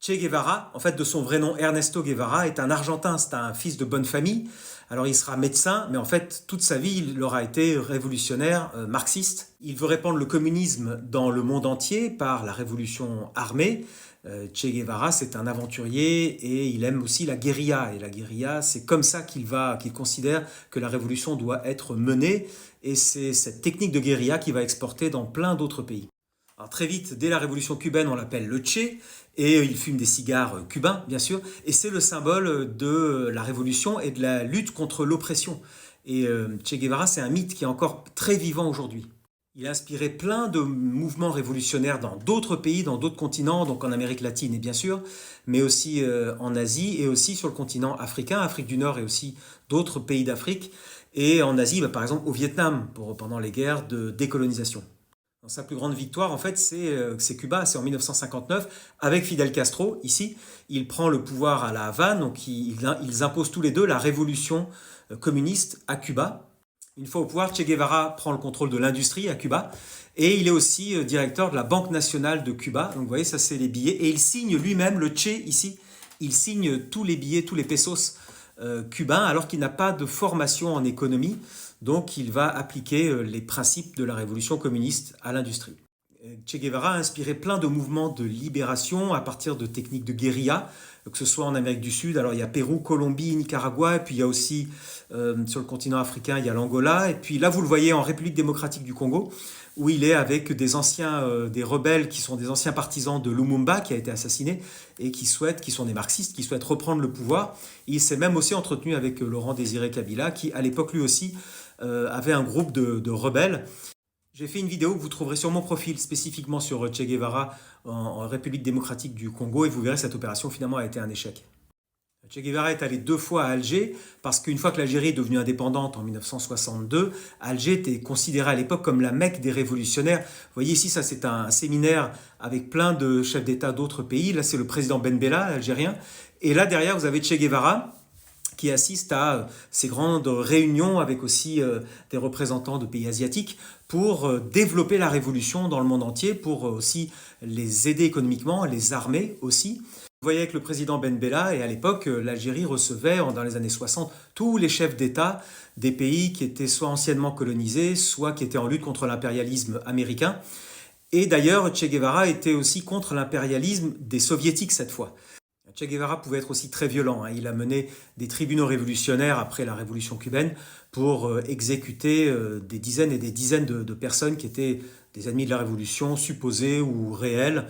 Che Guevara, en fait de son vrai nom Ernesto Guevara, est un Argentin, c'est un fils de bonne famille. Alors il sera médecin, mais en fait toute sa vie il aura été révolutionnaire, marxiste. Il veut répandre le communisme dans le monde entier par la révolution armée. Che Guevara c'est un aventurier et il aime aussi la guérilla. Et la guérilla c'est comme ça qu'il considère que la révolution doit être menée. Et c'est cette technique de guérilla qu'il va exporter dans plein d'autres pays. Alors très vite, dès la révolution cubaine, on l'appelle le Che, et il fume des cigares cubains, bien sûr, et c'est le symbole de la révolution et de la lutte contre l'oppression. Et Che Guevara, c'est un mythe qui est encore très vivant aujourd'hui. Il a inspiré plein de mouvements révolutionnaires dans d'autres pays, dans d'autres continents, donc en Amérique latine et bien sûr, mais aussi en Asie et aussi sur le continent africain, Afrique du Nord et aussi d'autres pays d'Afrique, et en Asie, par exemple au Vietnam, pendant les guerres de décolonisation. Sa plus grande victoire, en fait, c'est Cuba, c'est en 1959, avec Fidel Castro, ici. Il prend le pouvoir à la Havane, donc ils imposent tous les deux la révolution communiste à Cuba. Une fois au pouvoir, Che Guevara prend le contrôle de l'industrie à Cuba, et il est aussi directeur de la Banque nationale de Cuba. Donc vous voyez, ça c'est les billets, et il signe lui-même, le Che ici, il signe tous les billets, tous les pesos cubains, alors qu'il n'a pas de formation en économie. Donc il va appliquer les principes de la révolution communiste à l'industrie. Che Guevara a inspiré plein de mouvements de libération à partir de techniques de guérilla, que ce soit en Amérique du Sud, alors il y a Pérou, Colombie, Nicaragua, et puis il y a aussi sur le continent africain, il y a l'Angola, et puis là vous le voyez en République démocratique du Congo, où il est avec des anciens, des rebelles qui sont des anciens partisans de Lumumba, qui a été assassiné, et qui sont des marxistes, qui souhaitent reprendre le pouvoir. Il s'est même aussi entretenu avec Laurent Désiré Kabila, qui à l'époque lui aussi avait un groupe de rebelles. J'ai fait une vidéo que vous trouverez sur mon profil spécifiquement sur Che Guevara en République démocratique du Congo et vous verrez cette opération finalement a été un échec. Che Guevara est allé 2 fois à Alger parce qu'une fois que l'Algérie est devenue indépendante en 1962, Alger était considéré à l'époque comme la Mecque des révolutionnaires. Vous voyez ici, ça c'est un séminaire avec plein de chefs d'État d'autres pays. Là c'est le président Ben Bella, algérien. Et là derrière vous avez Che Guevara qui assiste à ces grandes réunions avec aussi des représentants de pays asiatiques pour développer la révolution dans le monde entier, pour aussi les aider économiquement, les armer aussi. Vous voyez avec le président Ben Bella, et à l'époque, l'Algérie recevait, dans les années 60, tous les chefs d'État des pays qui étaient soit anciennement colonisés, soit qui étaient en lutte contre l'impérialisme américain. Et d'ailleurs, Che Guevara était aussi contre l'impérialisme des soviétiques cette fois. Che Guevara pouvait être aussi très violent. Il a mené des tribunaux révolutionnaires après la révolution cubaine pour exécuter des dizaines et des dizaines de personnes qui étaient des ennemis de la révolution, supposés ou réels.